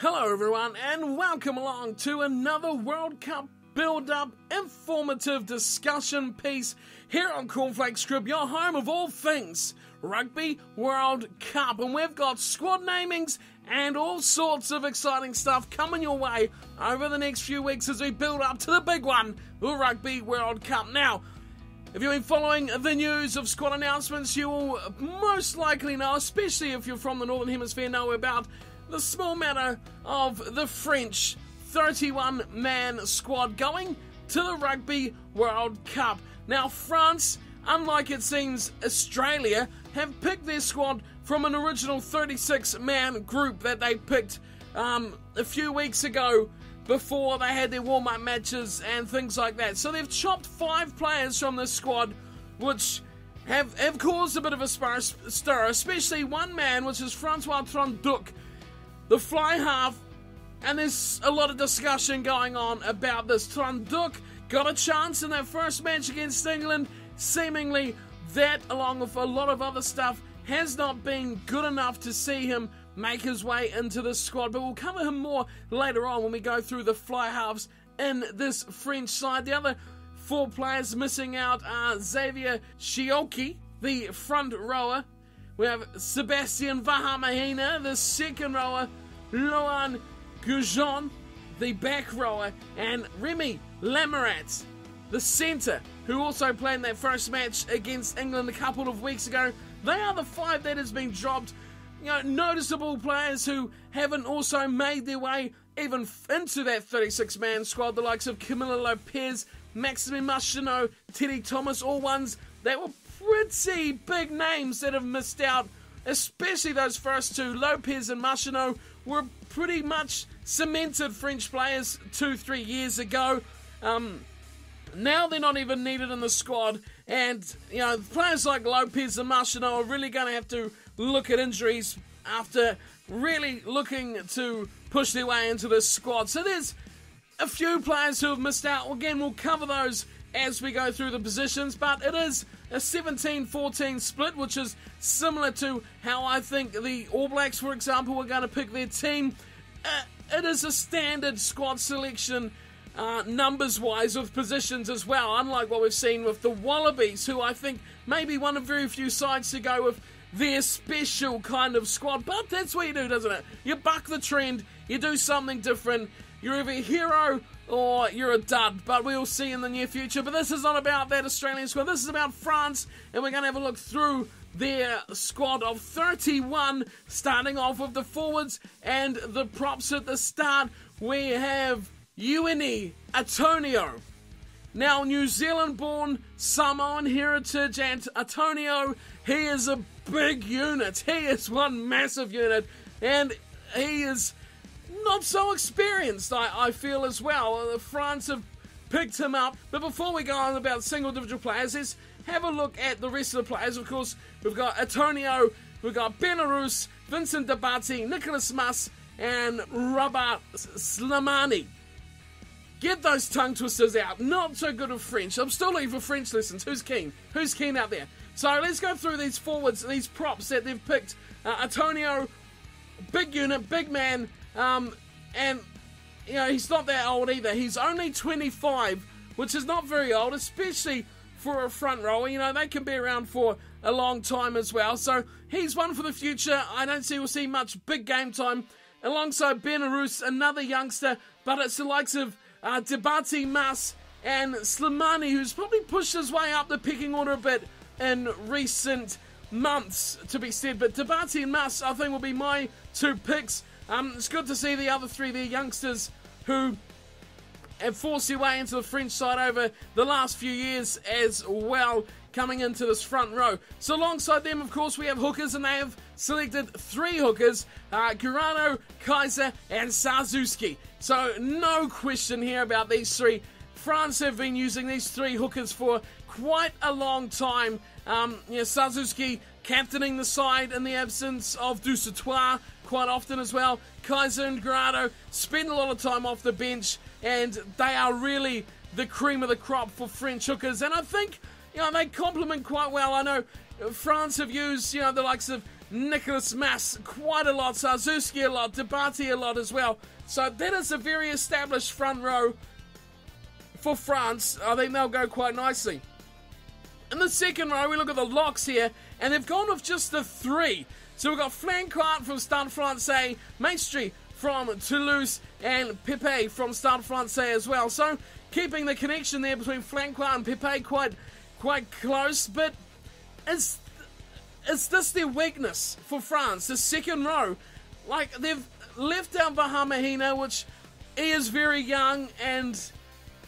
Hello everyone and welcome along to another World Cup build-up informative discussion piece here on Cornflakes Group, your home of all things Rugby World Cup. And we've got squad namings and all sorts of exciting stuff coming your way over the next few weeks as we build up to the big one, the Rugby World Cup. Now, if you've been following the news of squad announcements, you will most likely know, especially if you're from the Northern Hemisphere, know about the small matter of the French 31-man squad going to the Rugby World Cup. Now, France, unlike it seems Australia, have picked their squad from an original 36-man group that they picked a few weeks ago before they had their warm-up matches and things like that. So they've chopped 5 players from this squad, which have caused a bit of a stir, especially one man, which is Francois Tronduc, the fly half, and there's a lot of discussion going on about this. Tronduc got a chance in that first match against England. Seemingly, that, along with a lot of other stuff, has not been good enough to see him make his way into the squad. But we'll cover him more later on when we go through the fly halves in this French side. The other 4 players missing out are Xavier Chioki, the front rower. We have Sebastian Vahamahina, the second rower, Loan Goujon, the back rower, and Remy Lamorat, the centre, who also played in that first match against England a couple of weeks ago. They are the 5 that has been dropped. You know, noticeable players who haven't also made their way even into that 36-man squad, the likes of Camilo Lopez, Maximin Marchesneau, Teddy Thomas, all ones that were pretty big names that have missed out, especially those first 2. Lopez and Marchesneau were pretty much cemented French players 2-3 years ago. Now they're not even needed in the squad, and you know, players like Lopez and Marchesneau are really going to have to look at injuries after really looking to push their way into this squad. So there's a few players who have missed out. Again, we'll cover those as we go through the positions, but it is a 17-14 split, which is similar to how I think the All Blacks, for example, were going to pick their team. It is a standard squad selection numbers-wise with positions as well, unlike what we've seen with the Wallabies, who I think may be one of very few sides to go with their special kind of squad. But that's what you do, doesn't it? You buck the trend, you do something different. You're either a hero or you're a dud, but we'll see in the near future. But this is not about that Australian squad. This is about France, and we're going to have a look through their squad of 31, starting off with the forwards and the props at the start. We have Uini Atonio. Now, New Zealand-born, Samoan heritage, and Atonio, he is a big unit. He is one massive unit, and he is not so experienced, I feel, as well. France have picked him up. But before we go on about single individual players, let's have a look at the rest of the players. Of course, we've got Atonio, we've got Belarus, Vincent Dabati, Nicholas Mas, and Robert Slimani. Get those tongue twisters out. Not so good with French. I'm still looking for French lessons. Who's keen? Who's keen out there? So let's go through these forwards, these props that they've picked. Atonio, big unit, big man. And, you know, he's not that old either. He's only 25, which is not very old, especially for a front rower. You know, they can be around for a long time as well. So he's one for the future. I don't see we'll see much big game time. Alongside Belarus, another youngster, but it's the likes of Dabati, Mas, and Slimani, who's probably pushed his way up the pecking order a bit in recent months, to be said. But Dabati and Mas, I think, will be my 2 picks. It's good to see the other 3 there, youngsters who have forced their way into the French side over the last few years as well, coming into this front row. So alongside them, of course, we have hookers, and they have selected 3 hookers, Guarano, Kaiser, and Sarzuski. So no question here about these 3. France have been using these 3 hookers for quite a long time. Sarzuski captaining the side in the absence of Dusautoir quite often as well. Kaiser and Guarano spend a lot of time off the bench, and they are really the cream of the crop for French hookers. And I think, you know, they complement quite well. I know France have used, you know, the likes of Nicholas Mas quite a lot, Sarzuski a lot, Debati a lot as well. So that is a very established front row for France. I think they'll go quite nicely. In the second row, we look at the locks here, and they've gone with just the 3. So we've got Flancourt from Stade Francais, Maestri from Toulouse, and Pepe from Stade Francais as well. So keeping the connection there between Flancourt and Pepe quite close, but is this their weakness for France? The second row, like they've left out Vahamahina, which he is very young and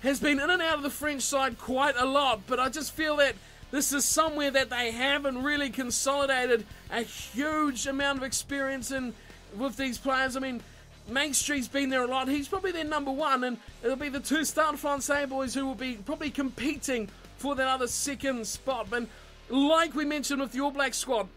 has been in and out of the French side quite a lot, but I just feel that this is somewhere that they haven't really consolidated a huge amount of experience in with these players. I mean, Maestre's been there a lot. He's probably their number 1, and it'll be the 2 Stade Francais boys who will be probably competing for that other second spot. But like we mentioned with the All Black squad,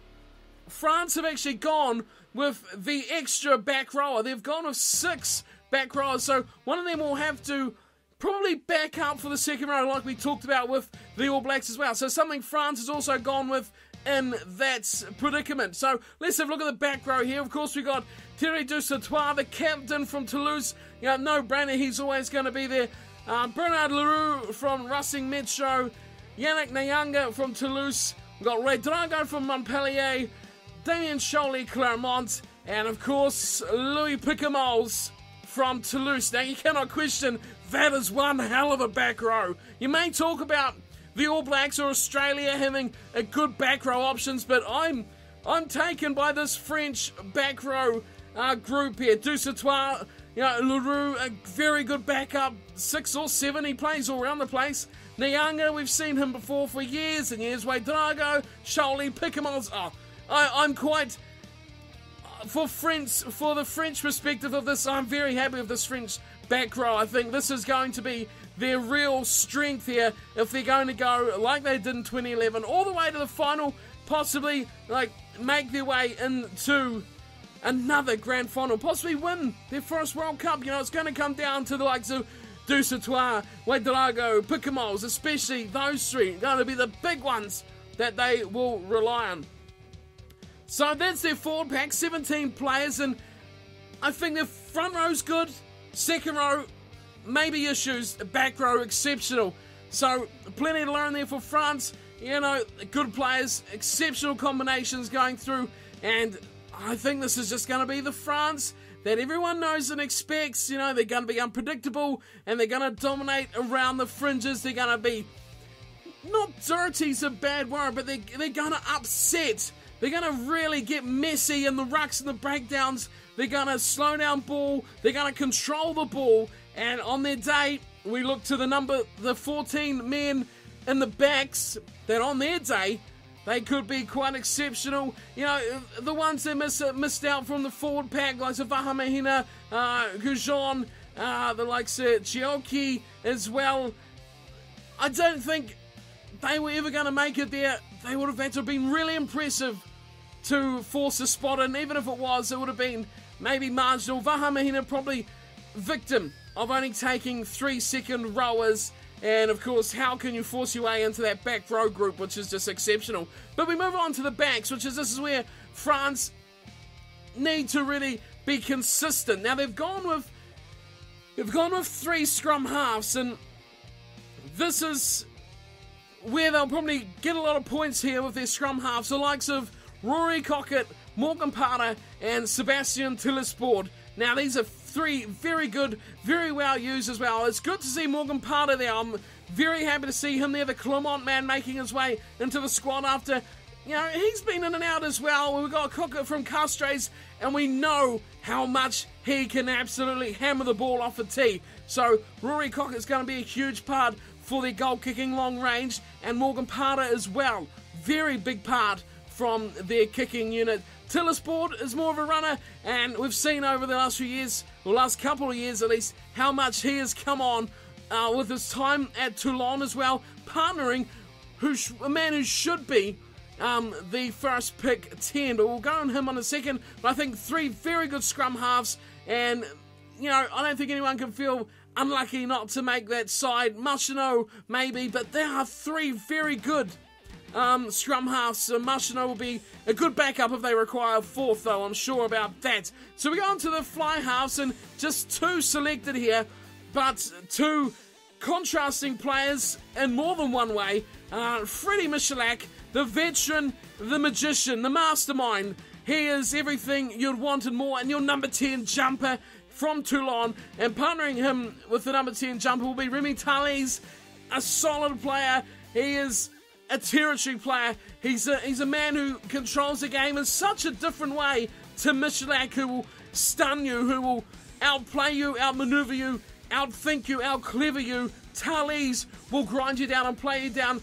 France have actually gone with the extra back rower. They've gone with 6 back rowers, so one of them will have to probably back up for the second row like we talked about with the All Blacks as well. So something France has also gone with in that predicament. So let's have a look at the back row here. Of course, we got Thierry Dusautoir, the captain from Toulouse. You know, no brainer, he's always going to be there. Bernard Leroux from Racing Metro. Yannick Nyanga from Toulouse. We've got Ray Drago from Montpellier. Damien Cholet, Clermont. And of course, Louis Picamoles from Toulouse. Now, you cannot question that is one hell of a back row. You may talk about the All Blacks or Australia having a good back row options, but I'm taken by this French back row group here. Dusautoir, you know, Leroux, a very good backup, 6 or 7. He plays all around the place. Nyanga, we've seen him before for years and years. Drago, Cholet, Picamoles. I'm quite for the French perspective of this. I'm very happy with this French back row. I think this is going to be their real strength here if they're going to go like they did in 2011 all the way to the final, possibly like make their way into another grand final, possibly win their first World Cup. You know, it's going to come down to the likes of Dusautoir, Ouedraogo, Picamoles, especially those 3 going to be the big ones that they will rely on. So that's their forward pack, 17 players, and I think their front row's good, second row maybe issues, back row exceptional. So plenty to learn there for France. You know, good players, exceptional combinations going through, and I think this is just going to be the France that everyone knows and expects. You know, they're going to be unpredictable and they're going to dominate around the fringes. They're going to be, not dirty's a bad word, but they're going to upset. They're going to really get messy in the rucks and the breakdowns. They're going to slow down ball. They're going to control the ball. And on their day, we look to the 14 men in the backs that on their day, they could be quite exceptional. You know, the ones that missed out from the forward pack, like Vahamahina, Goujon, the likes of Chioki as well. I don't think they were ever going to make it there. They would have had to have been really impressive to force a spot in. Even if it was, it would have been maybe marginal. Vahamahina probably victim of only taking 3 second rowers. And of course, how can you force your way into that back row group, which is just exceptional? But we move on to the backs, this is where France need to really be consistent. Now they've gone with 3 scrum halves, and this is where they'll probably get a lot of points here with their scrum halves. The likes of Rory Cockett, Morgan Parter, and Sebastian Tillesport. Now these are 3 very good, very well used as well. It's good to see Morgan Parter there. I'm very happy to see him there, the Clermont man, making his way into the squad after, you know, he's been in and out as well. We've got Cockett from Castres, and we know how much he can absolutely hammer the ball off a tee. So Rory Cockett's going to be a huge part for their goal-kicking long range, and Morgan Parter as well. Very big part from their kicking unit. Tillesport is more of a runner, and we've seen over the last few years, or last couple of years at least, how much he has come on with his time at Toulon as well, partnering a man who should be the first pick 10, but we'll go on him on a second. But I think 3 very good scrum halves, and you know, I don't think anyone can feel unlucky not to make that side. Marchino maybe, but there are 3 very good scrum halves. Marchino will be a good backup if they require a fourth, though, I'm sure about that. So we go on to the fly halves, and just two selected here, but two contrasting players in more than one way. Freddie Michalak, the veteran, the magician, the mastermind. He is everything you'd want and more, and your number 10 jumper from Toulon. And partnering him with the number 10 jumper will be Remy Thalys, a solid player. He is a territory player. He's a man who controls the game in such a different way to Michalak, who will stun you, who will outplay you, outmaneuver you, outthink you, outclever you. Thalys will grind you down and play you down.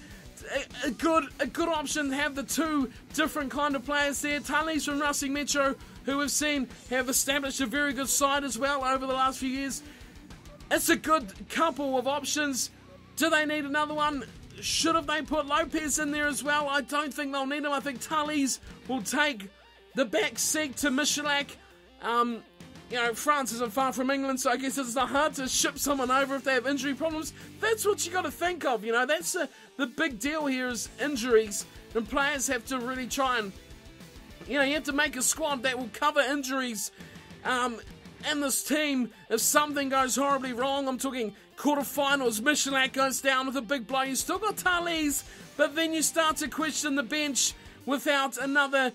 A good option to have the two different kind of players there. Thalys from Racing Metro, who we've seen have established a very good side as well over the last few years. It's a good couple of options. Do they need another one? Should have they put Lopez in there as well? I don't think they'll need him. I think Thalys will take the back seat to Michalak. France isn't far from England, so I guess it's not hard to ship someone over if they have injury problems. That's what you got to think of, That's the big deal here is injuries, and players have to really try and, you have to make a squad that will cover injuries. In this team, if something goes horribly wrong, I'm talking quarterfinals, Michalak goes down with a big blow. You still got Thalys, but then you start to question the bench without another,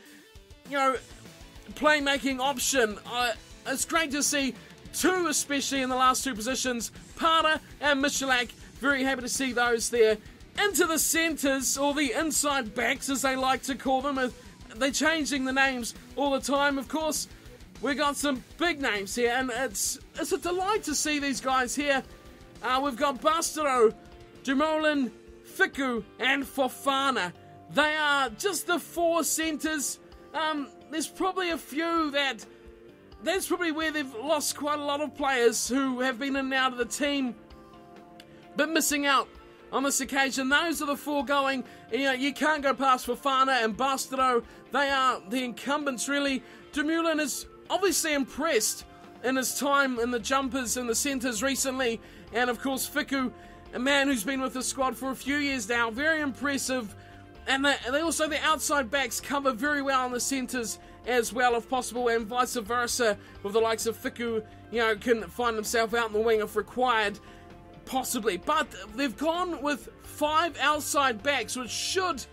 playmaking option. It's great to see two, especially in the last two positions, Parter and Michalak. Very happy to see those there. Into the centres, or the inside backs as they like to call them. They're changing the names all the time, of course. We got some big names here, and it's a delight to see these guys here. We've got Bastero, Dumoulin, Fiku, and Fofana. They are just the four centres. There's probably a few that's probably where they've lost quite a lot of players who have been in and out of the team, but missing out on this occasion. Those are the four going. You can't go past Fofana and Bastero. They are the incumbents, really. Dumoulin is obviously impressed in his time in the jumpers and the centres recently. And, of course, Fiku, a man who's been with the squad for a few years now. Very impressive. And they also, the outside backs cover very well in the centres as well, if possible, and vice versa, with the likes of Fiku, can find himself out in the wing if required, possibly. But they've gone with 5 outside backs, which should,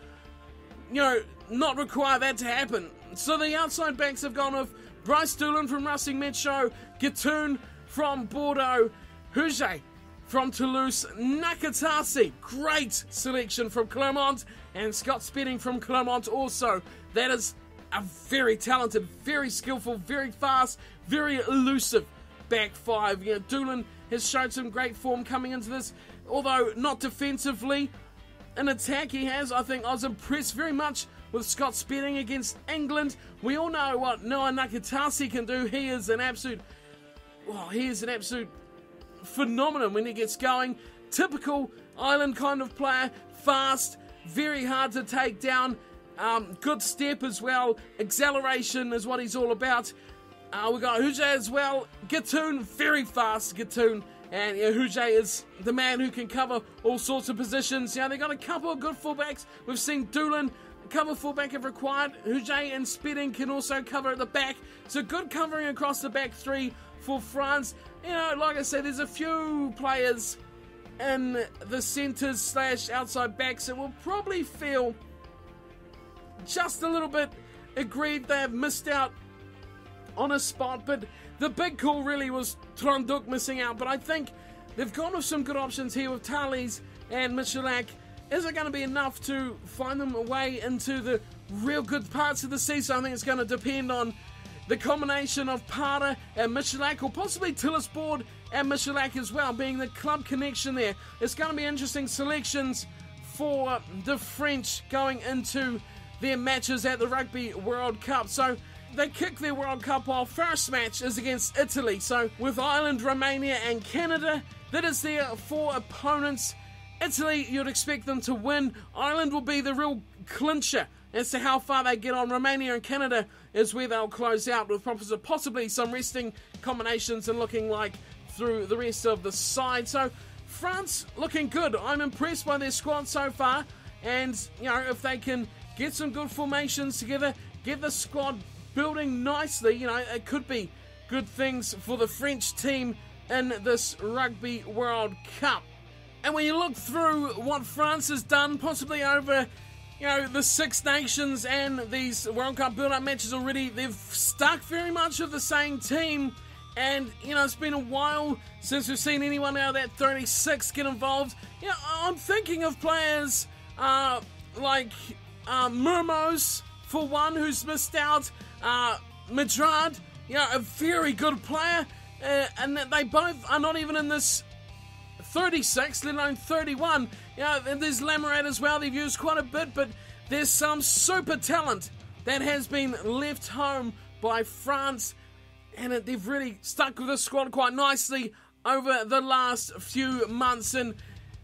not require that to happen. So the outside backs have gone with Bryce Doolan from Racing Metro, Gatoon from Bordeaux, Huget from Toulouse, Nakatasi, great selection from Clermont, and Scott Spedding from Clermont also. That is a very talented, very skillful, very fast, very elusive back five. Doolan has shown some great form coming into this, although not defensively. In attack he has, I was impressed very much with Scott Spedding against England. We all know what Noah Nakatasi can do. He is an absolute phenomenon when he gets going. Typical island kind of player, fast, very hard to take down. Good step as well. Acceleration is what he's all about. We got Huget as well. Gatoon, very fast Gatoon. And Huget is the man who can cover all sorts of positions. They got a couple of good fullbacks. We've seen Doolan cover fullback if required. Huget and Spedding can also cover at the back. So good covering across the back three for France. Like I said, there's a few players in the centres / outside backs that will probably feel just a little bit aggrieved they have missed out on a spot, but the big call really was Tronduk missing out. But I think they've gone with some good options here with Thalys and Michalak. Is it going to be enough to find them a way into the real good parts of the season? I think it's going to depend on the combination of Parter and Michalak, or possibly Tillisboard and Michalak as well, being the club connection there. It's going to be interesting selections for the French going into their matches at the Rugby World Cup. So they kick their World Cup off. First match is against Italy. So with Ireland, Romania and Canada, that is their 4 opponents. Italy, you'd expect them to win. Ireland will be the real clincher as to how far they get on. Romania and Canada is where they'll close out with possibly some resting combinations and looking like through the rest of the side. So France looking good. I'm impressed by their squad so far. and, if they can get some good formations together, get the squad building nicely, it could be good things for the French team in this Rugby World Cup. And when you look through what France has done, possibly over, the Six Nations and these World Cup build-up matches already, they've stuck very much with the same team. And, it's been a while since we've seen anyone out of that 36 get involved. I'm thinking of players like Mermoz, for one, who's missed out. Madrad, a very good player. And they both are not even in this 36, let alone 31. And there's Lamourette as well. They've used quite a bit, but there's some super talent that has been left home by France, and they've really stuck with the squad quite nicely over the last few months, and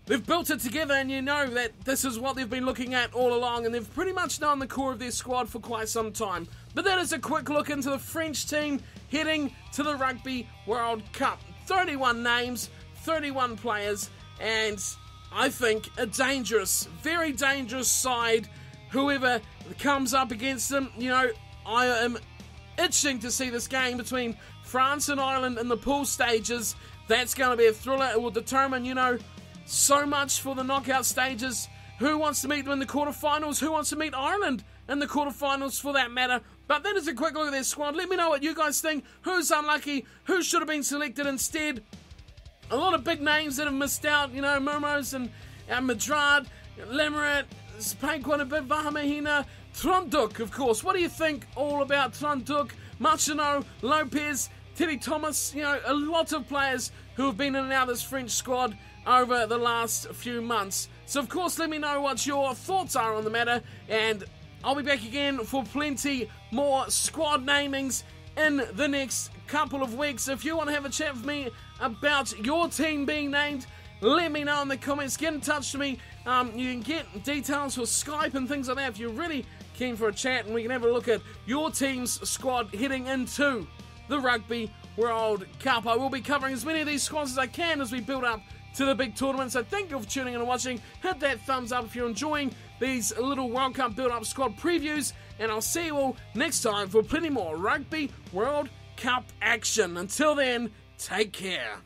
they've built it together, and that this is what they've been looking at all along, and they've pretty much known the core of their squad for quite some time. But that is a quick look into the French team heading to the Rugby World Cup. 31 names, 31 players, and I think a dangerous, very dangerous side. Whoever comes up against them, I am itching to see this game between France and Ireland in the pool stages. That's going to be a thriller. It will determine, so much for the knockout stages. Who wants to meet them in the quarterfinals? Who wants to meet Ireland in the quarterfinals, for that matter? But that is a quick look at their squad. Let me know what you guys think. Who's unlucky? Who should have been selected instead? A lot of big names that have missed out. Mermoz and Madrad, Lamourette, playing quite a bit. Vahamahina, Tronduk, of course. What do you think all about Tronduk, Marchino, Lopez, Teddy Thomas? A lot of players who have been in and out of this French squad over the last few months. So, of course, let me know what your thoughts are on the matter, and I'll be back again for plenty more squad namings in the next couple of weeks. If you want to have a chat with me about your team being named, let me know in the comments. Get in touch with me. You can get details for Skype and things like that if you're really keen for a chat, and we can have a look at your team's squad heading into the Rugby World Cup. I will be covering as many of these squads as I can as we build up to the big tournament. So thank you for tuning in and watching. Hit that thumbs up if you're enjoying these little World Cup build-up squad previews, and I'll see you all next time for plenty more Rugby World Cup action. Until then, take care.